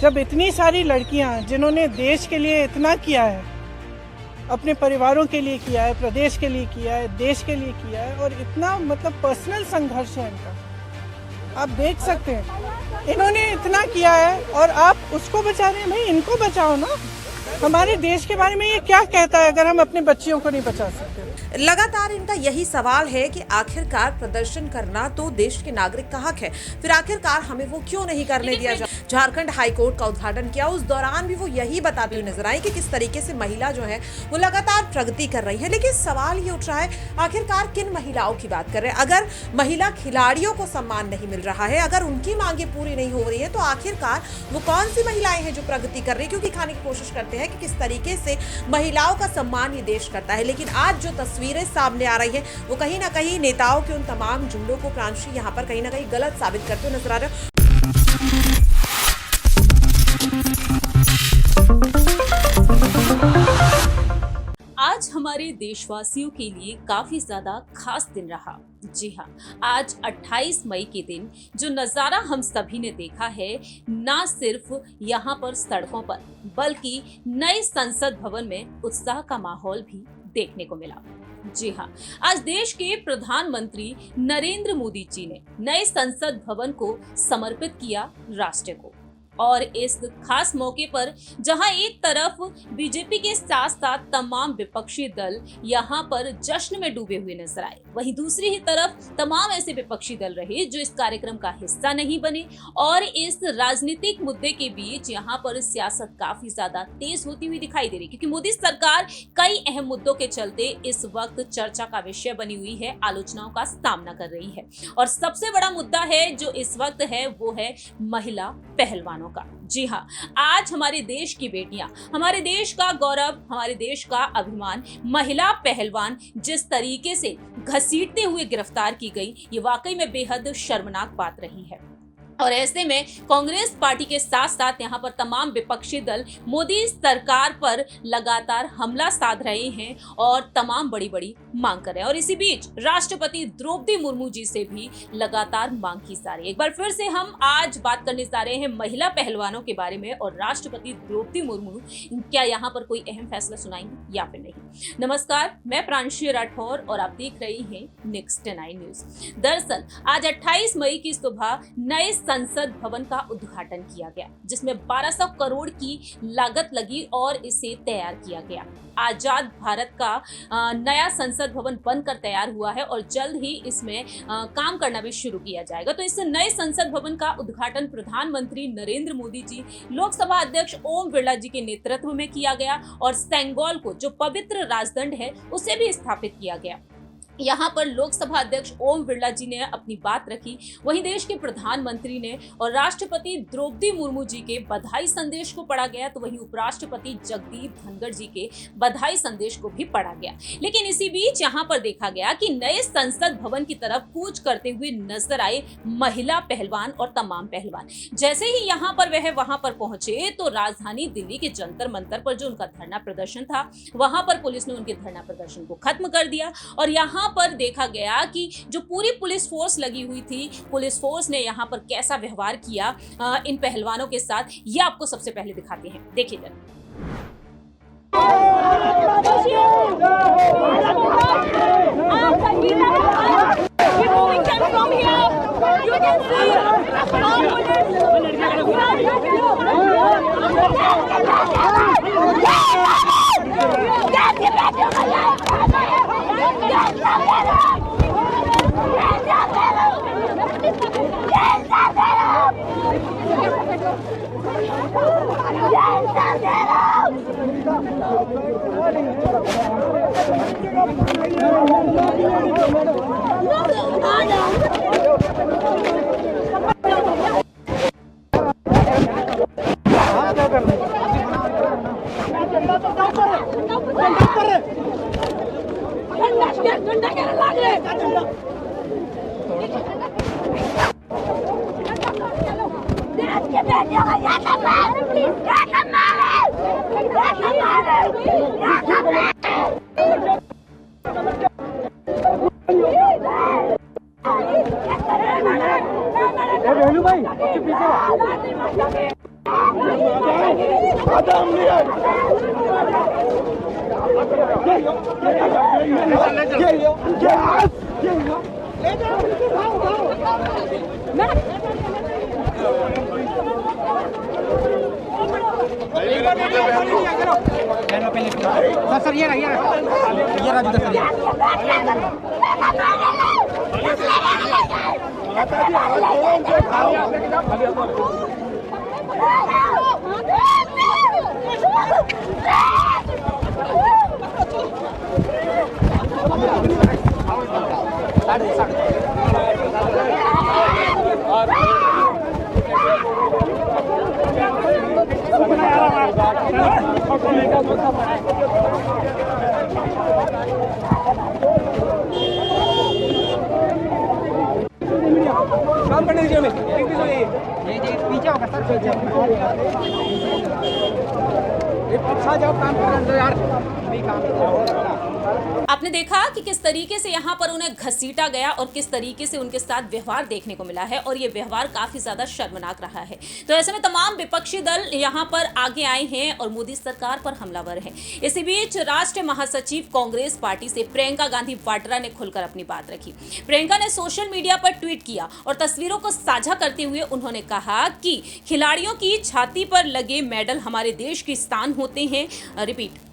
जब इतनी सारी लड़कियां जिन्होंने देश के लिए इतना किया है, अपने परिवारों के लिए किया है, प्रदेश के लिए किया है, देश के लिए किया है, और इतना मतलब पर्सनल संघर्ष है इनका, आप देख सकते हैं। इन्होंने इतना किया है और आप उसको बचा रहे हैं। भाई इनको बचाओ ना। हमारे देश के बारे में ये क्या कहता है अगर हम अपने बच्चियों को नहीं बचा सकते? लगातार इनका यही सवाल है कि आखिरकार प्रदर्शन करना तो देश के नागरिक का हक है, फिर आखिरकार हमें वो क्यों नहीं करने दिया जाए। झारखंड हाईकोर्ट का उद्घाटन किया, उस दौरान भी वो यही बताती हुई नजर आई कि किस तरीके से महिला जो है वो लगातार प्रगति कर रही है। लेकिन सवाल ये उठ रहा है, आखिरकार किन महिलाओं की बात कर रहे हैं? अगर महिला खिलाड़ियों को सम्मान नहीं मिल रहा है, अगर उनकी मांगे पूरी नहीं हो रही है, तो आखिरकार वो कौन सी महिलाएं हैं जो प्रगति कर रही है? क्योंकि दिखाने की कोशिश करते हैं कि किस तरीके से महिलाओं का सम्मान ये देश करता है। लेकिन आज जो तस्वीरें सामने आ रही है वो कहीं ना कहीं नेताओं के उन तमाम जुमलों को प्रांशु यहाँ पर कहीं ना कहीं गलत साबित करते हुए नजर आ रहे हैं। आज हमारे देशवासियों के लिए काफी ज्यादा खास दिन रहा। जी हाँ, आज 28 मई के दिन जो नजारा हम सभी ने देखा है, ना सिर्फ यहाँ पर सड़कों पर बल्कि नए संसद भवन में उत्साह का माहौल भी देखने को मिला। जी हाँ, आज देश के प्रधानमंत्री नरेंद्र मोदी जी ने नए संसद भवन को समर्पित किया राष्ट्र को। और इस खास मौके पर जहां एक तरफ बीजेपी के साथ साथ तमाम विपक्षी दल यहां पर जश्न में डूबे हुए नजर आए, वहीं दूसरी ही तरफ तमाम ऐसे विपक्षी दल रहे जो इस कार्यक्रम का हिस्सा नहीं बने। और इस राजनीतिक मुद्दे के बीच यहां पर सियासत काफी ज्यादा तेज होती हुई दिखाई दे रही, क्योंकि मोदी सरकार कई अहम मुद्दों के चलते इस वक्त चर्चा का विषय बनी हुई है, आलोचनाओं का सामना कर रही है। और सबसे बड़ा मुद्दा है जो इस वक्त है वो है महिला पहलवानों का। जी हाँ, आज हमारे देश की बेटियां, हमारे देश का गौरव, हमारे देश का अभिमान, महिला पहलवान जिस तरीके से घसीटते हुए गिरफ्तार की गई, ये वाकई में बेहद शर्मनाक बात रही है। और ऐसे में कांग्रेस पार्टी के साथ साथ यहाँ पर तमाम विपक्षी दल मोदी सरकार पर लगातार हमला साध रहे हैं और तमाम बड़ी बड़ी मांग कर रहे हैं। और इसी बीच राष्ट्रपति द्रौपदी मुर्मू जी से भी लगातार मांग की जा रही है। एक बार फिर से हम आज बात करने जा रहे हैं महिला पहलवानों के बारे में, और राष्ट्रपति द्रौपदी मुर्मू क्या यहाँ पर कोई अहम फैसला सुनाएंगे या फिर नहीं। नमस्कार, मैं प्रांशु राठौर और आप देख रही हैं नेक्स्ट 9 न्यूज। दरअसल आज 28 मई की सुबह नए संसद भवन का उद्घाटन किया गया, जिसमें 1200 करोड़ की लागत लगी और इसे तैयार किया गया। आजाद भारत का नया संसद भवन बनकर तैयार हुआ है और जल्द ही इसमें काम करना भी शुरू किया जाएगा। तो इस नए संसद भवन का उद्घाटन प्रधानमंत्री नरेंद्र मोदी जी, लोकसभा अध्यक्ष ओम बिरला जी के नेतृत्व में किया गया और सेंगोल को, जो पवित्र राजदंड है, उसे भी स्थापित किया गया। यहाँ पर लोकसभा अध्यक्ष ओम बिरला जी ने अपनी बात रखी, वहीं देश के प्रधानमंत्री ने और राष्ट्रपति द्रौपदी मुर्मू जी के बधाई संदेश को पढ़ा गया, तो वहीं उपराष्ट्रपति जगदीप धनखड़ जी के बधाई संदेश को भी पढ़ा गया। लेकिन इसी बीच यहाँ पर देखा गया कि नए संसद भवन की तरफ कूच करते हुए नजर आए महिला पहलवान और तमाम पहलवान। जैसे ही यहाँ पर वह वहां पर पहुंचे तो राजधानी दिल्ली के जंतर मंतर पर जो उनका धरना प्रदर्शन था, वहां पर पुलिस ने उनके धरना प्रदर्शन को खत्म कर दिया। और यहाँ पर देखा गया कि जो पूरी पुलिस फोर्स लगी हुई थी, पुलिस फोर्स ने यहाँ पर कैसा व्यवहार किया इन पहलवानों के साथ, ये आपको सबसे पहले दिखाते हैं, देखिए जरा। भाई सर ये राजू सर काम करने दीजिए हमें ये पीछे होगा सर अच्छा जाओ काम करो यार भी काम आपने देखा कि किस तरीके से यहाँ पर उन्हें घसीटा गया और किस तरीके से उनके साथ व्यवहार देखने को मिला है और ये व्यवहार काफी ज्यादा शर्मनाक रहा है। तो ऐसे में तमाम विपक्षी दल यहाँ पर आगे आए हैं और मोदी सरकार पर हमलावर हैं। इसी बीच राष्ट्रीय महासचिव कांग्रेस पार्टी से प्रियंका गांधी वाड्रा ने खुलकर अपनी बात रखी। प्रियंका ने सोशल मीडिया पर ट्वीट किया और तस्वीरों को साझा करते हुए उन्होंने कहा कि खिलाड़ियों की छाती पर लगे मेडल हमारे देश की शान होते हैं। रिपीट,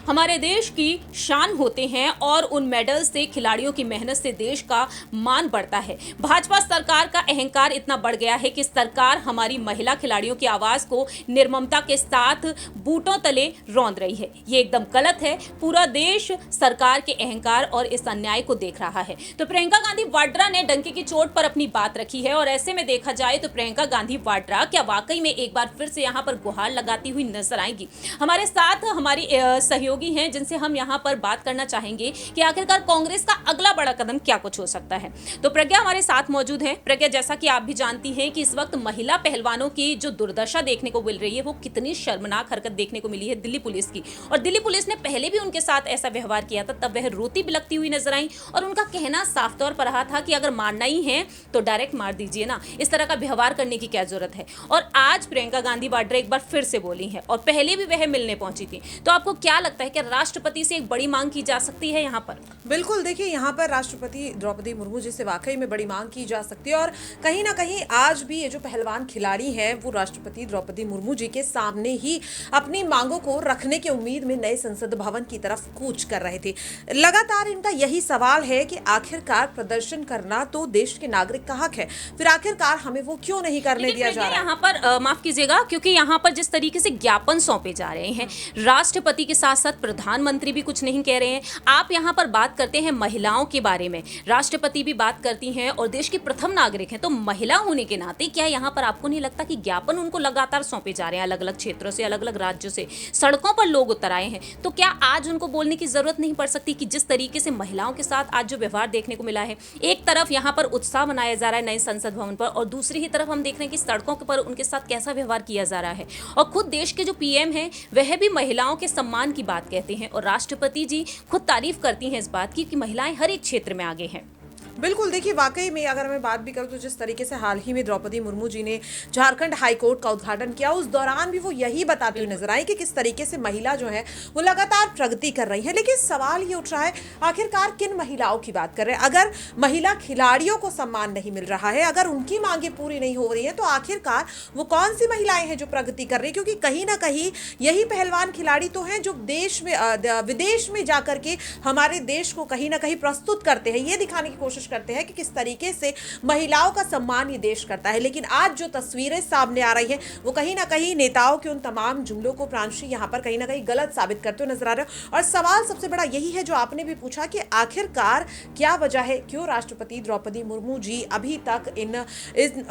हमारे देश की शान होते हैं और उन मेडल से खिलाड़ियों की मेहनत से देश का मान बढ़ता है। भाजपा सरकार का अहंकार इतना बढ़ गया है कि सरकार हमारी महिला खिलाड़ियों की आवाज को निर्ममता के साथ बूटों तले रौंद रही है। ये एकदम गलत है। पूरा देश सरकार के अहंकार और इस अन्याय को देख रहा है। तो प्रियंका गांधी वाड्रा ने डंके की चोट पर अपनी बात रखी है और ऐसे में देखा जाए तो प्रियंका गांधी वाड्रा क्या वाकई में एक बार फिर से यहाँ पर गुहार लगाती हुई नजर आएंगी। हमारे साथ हमारी सहयोगी हैं जिनसे हम यहां पर बात करना चाहेंगे कि आखिरकार कांग्रेस का अगला बड़ा कदम क्या कुछ हो सकता है। तो प्रज्ञा हमारे साथ मौजूद है। प्रज्ञा, जैसा कि आप भी जानती हैं कि इस वक्त महिला पहलवानों की जो दुर्दशा देखने को मिल रही है वो कितनी शर्मनाक हरकत देखने को मिली है दिल्ली पुलिस की। और दिल्ली पुलिस ने पहले भी उनके साथ ऐसा व्यवहार किया था, तब वह रोती बिलखती हुई नजर आई और उनका कहना साफ तौर पर रहा था कि अगर मारना ही है तो डायरेक्ट मार दीजिए ना, इस तरह का व्यवहार करने की क्या जरूरत है। और आज प्रियंका गांधी वाड्रा एक बार फिर से बोली है और पहले भी वह मिलने पहुंची थी। तो आपको क्या लगता है कि राष्ट्रपति से एक बड़ी मांग की जा सकती है यहाँ पर? बिल्कुल, देखिए यहाँ पर राष्ट्रपति द्रौपदी मुर्मू जी से वाकई में बड़ी मांग की जा सकती है और कहीं ना कहीं आज भी ये जो पहलवान खिलाड़ी हैं वो राष्ट्रपति द्रौपदी मुर्मू जी के सामने ही अपनी मांगों को रखने की उम्मीद में नए संसद भवन की तरफ कूच कर रहे थे। लगातार इनका यही सवाल है कि आखिरकार प्रदर्शन करना तो देश के नागरिक का हक है, फिर आखिरकार हमें वो क्यों नहीं करने दिया जा रहा है। यहाँ पर माफ कीजिएगा, क्योंकि यहाँ पर जिस तरीके से ज्ञापन सौंपे जा रहे हैं, राष्ट्रपति के साथ साथ प्रधानमंत्री भी कुछ नहीं कह रहे हैं। आप यहाँ पर बात करते हैं महिलाओं के बारे में, राष्ट्रपति भी बात करती हैं और देश की प्रथम नागरिक हैं, तो महिला होने के नाते क्या यहाँ पर आपको नहीं लगता कि ज्ञापन उनको लगातार सौंपे जा रहे हैं? अलग अलग क्षेत्रों से, अलग अलग राज्यों से सड़कों पर लोग उतर आए हैं, तो क्या आज उनको बोलने की जरूरत नहीं पड़ सकती कि जिस तरीके से महिलाओं के साथ आज जो व्यवहार देखने को मिला है, एक तरफ यहाँ पर उत्साह मनाया जा रहा है नए संसद भवन पर और दूसरी ही तरफ हम देख रहे हैं कि सड़कों पर उनके साथ कैसा व्यवहार किया जा रहा है। और खुद देश के जो पीएम हैं वह भी महिलाओं के सम्मान की बात कहते हैं और राष्ट्रपति जी खुद तारीफ करती हैं इस बात की कि महिलाएं हर एक क्षेत्र में आगे हैं। बिल्कुल, देखिए वाकई में अगर मैं बात भी करूं तो जिस तरीके से हाल ही में द्रौपदी मुर्मू जी ने झारखंड हाईकोर्ट का उद्घाटन किया, उस दौरान भी वो यही बताती हुई नजर आई कि किस तरीके से महिला जो है वो लगातार प्रगति कर रही है। लेकिन सवाल ये उठ रहा है आखिरकार किन महिलाओं की बात कर रहे हैं? अगर महिला खिलाड़ियों को सम्मान नहीं मिल रहा है, अगर उनकी मांगे पूरी नहीं हो रही है, तो आखिरकार वो कौन सी महिलाएं हैं जो प्रगति कर रही है? क्योंकि कहीं ना कहीं यही पहलवान खिलाड़ी तो हैं जो देश में विदेश में जाकर के हमारे देश को कहीं ना कहीं प्रस्तुत करते हैं, ये दिखाने की कोशिश करते हैं कि किस तरीके से महिलाओं का सम्मान ये देश करता है। लेकिन आज जो तस्वीरें सामने आ रही हैं वो कहीं ना कहीं नेताओं के उन तमाम जुमलों को प्रांशी यहाँ पर कहीं ना कहीं गलत साबित करते हुए नजर आ रहे हैं। और सवाल सबसे बड़ा यही है जो आपने भी पूछा कि आखिरकार क्या वजह है, क्यों राष्ट्रपति द्रौपदी मुर्मू जी अभी तक इन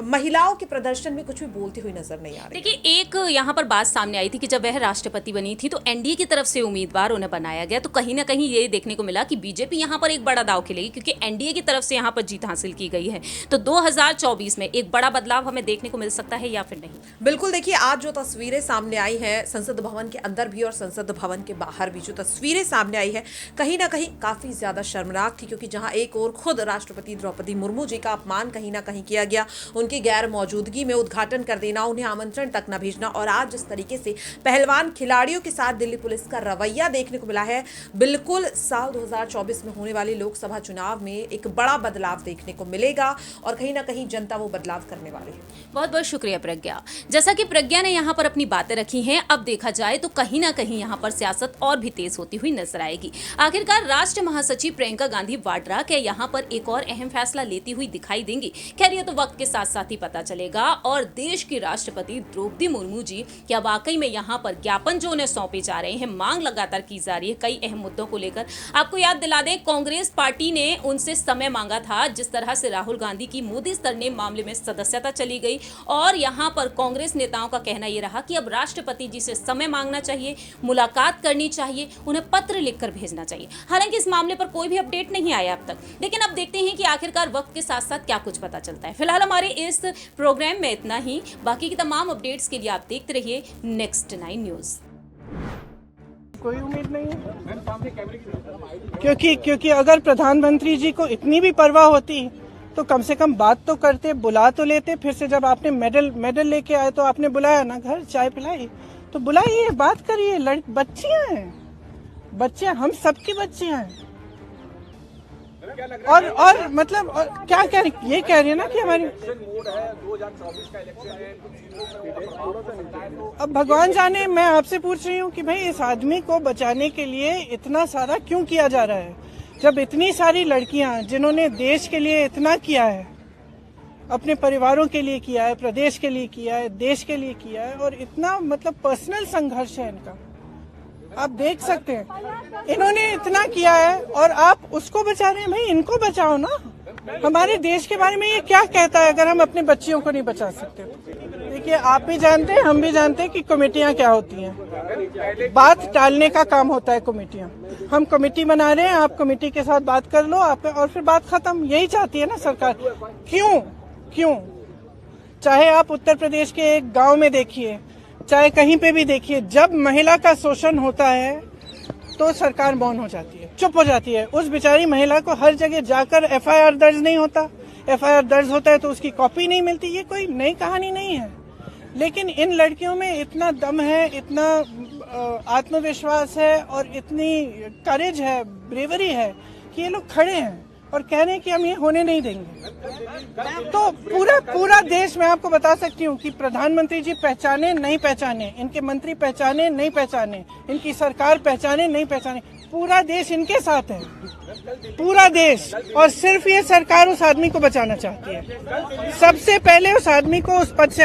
महिलाओं के प्रदर्शन में कुछ भी बोलती हुई नजर नहीं आ रही। देखिए, एक यहाँ पर बात सामने आई थी कि जब वह राष्ट्रपति बनी थी तो एनडीए की तरफ से उम्मीदवार उन्हें बनाया गया, तो कहीं ना कहीं ये देखने को मिला कि बीजेपी यहाँ पर एक बड़ा दांव खेलेगी, क्योंकि एनडीए की तरफ से यहाँ पर जीत हासिल की गई है। तो 2024 में एक बड़ा बदलाव हमें देखने को मिल सकता है या फिर नहीं? बिल्कुल, देखिए आज जो तस्वीरें सामने आई हैं संसद भवन के अंदर भी और संसद भवन के बाहर भी जो तस्वीरें सामने आई है कहीं ना कहीं काफी ज्यादा शर्मनाक थी, क्योंकि जहां एक और खुद राष्ट्रपति द्रौपदी मुर्मू जी का अपमान कहीं ना कहीं किया गया, उनकी गैर मौजूदगी में उद्घाटन कर देना, उन्हें आमंत्रण तक न भेजना, और आज जिस तरीके से पहलवान खिलाड़ियों के साथ दिल्ली पुलिस का रवैया देखने को मिला है, बिल्कुल साल 2024 में होने वाले लोकसभा चुनाव में एक बड़ा बदलाव देखने को मिलेगा और कहीं ना कहीं जनता वो बदलाव करने वाली है। बहुत बहुत शुक्रिया प्रज्ञा। जैसा कि प्रज्ञा ने यहाँ पर अपनी बातें रखी हैं, अब देखा जाए तो कहीं ना कहीं यहाँ पर सियासत और भी तेज होती हुई नजर आएगी। आखिरकार राष्ट्रीय महासचिव प्रियंका गांधी वाड्रा क्या यहाँ पर एक और अहम फैसला लेती हुई दिखाई देंगी? खैर ये तो वक्त के साथ साथ ही पता चलेगा। और देश की राष्ट्रपति द्रौपदी मुर्मू जी क्या वाकई में यहाँ पर ज्ञापन जो उन्हें सौंपे जा रहे हैं, मांग लगातार की जा रही है कई अहम मुद्दों को लेकर। आपको याद दिला दें, कांग्रेस पार्टी ने उनसे समय मांगा था, जिस तरह से राहुल गांधी की मोदी स्तर ने मामले में सदस्यता चली गई, और यहाँ पर कांग्रेस नेताओं का कहना यह रहा कि अब राष्ट्रपति जी से समय मांगना चाहिए, मुलाकात करनी चाहिए, उन्हें पत्र लिखकर भेजना चाहिए। हालांकि इस मामले पर कोई भी अपडेट नहीं आया अब तक, लेकिन अब देखते हैं कि आखिरकार वक्त के साथ साथ क्या कुछ पता चलता है। फिलहाल हमारे इस प्रोग्राम में इतना ही। बाकी की तमाम अपडेट्स के लिए आप देखते रहिए नेक्स्ट 9 न्यूज। कोई उम्मीद नहीं है, क्योंकि अगर प्रधानमंत्री जी को इतनी भी परवाह होती तो कम से कम बात तो करते, बुला तो लेते। फिर से जब आपने मेडल लेके आए तो आपने बुलाया ना, घर चाय पिलाई, तो बुलाइए, बात करिए। बच्चियां हैं, बच्चियां, हम सबकी बच्चियां हैं। और मतलब क्या कह रही, ये कह रही है ना कि हमारी, अब भगवान जाने। मैं आपसे पूछ रही हूँ कि भाई इस आदमी को बचाने के लिए इतना सारा क्यों किया जा रहा है, जब इतनी सारी लड़कियां जिन्होंने देश के लिए इतना किया है, अपने परिवारों के लिए किया है, प्रदेश के लिए किया है, देश के लिए किया है, और इतना मतलब पर्सनल संघर्ष है इनका, आप देख सकते हैं। इन्होंने इतना किया है और आप उसको बचा रहे हैं। भाई इनको बचाओ ना। हमारे देश के बारे में ये क्या कहता है अगर हम अपने बच्चियों को नहीं बचा सकते? देखिए, आप भी जानते हैं, हम भी जानते हैं कि कमेटियां क्या होती हैं। बात टालने का काम होता है कमेटियां। हम कमेटी बना रहे हैं, आप कमेटी के साथ बात कर लो आप, और फिर बात खत्म। यही चाहती है ना सरकार। क्यों? चाहे आप उत्तर प्रदेश के एक गांव में देखिए, चाहे कहीं पे भी देखिए, जब महिला का शोषण होता है तो सरकार मौन हो जाती है, चुप हो जाती है। उस बेचारी महिला को हर जगह जाकर एफआईआर दर्ज नहीं होता, एफआईआर दर्ज होता है तो उसकी कॉपी नहीं मिलती। ये कोई नई कहानी नहीं है, लेकिन इन लड़कियों में इतना दम है, इतना आत्मविश्वास है और इतनी करेज है, ब्रेवरी है कि ये लोग खड़े हैं और कह रहे हैं कि हम ये होने नहीं देंगे। तो पूरा देश, मैं आपको बता सकती हूँ कि प्रधानमंत्री जी पहचाने नहीं पहचाने, इनके मंत्री पहचाने नहीं पहचाने, इनकी सरकार पहचाने नहीं पहचाने, पूरा देश इनके साथ है, पूरा देश। और सिर्फ ये सरकार उस आदमी को बचाना चाहती है। सबसे पहले उस आदमी को उस पद से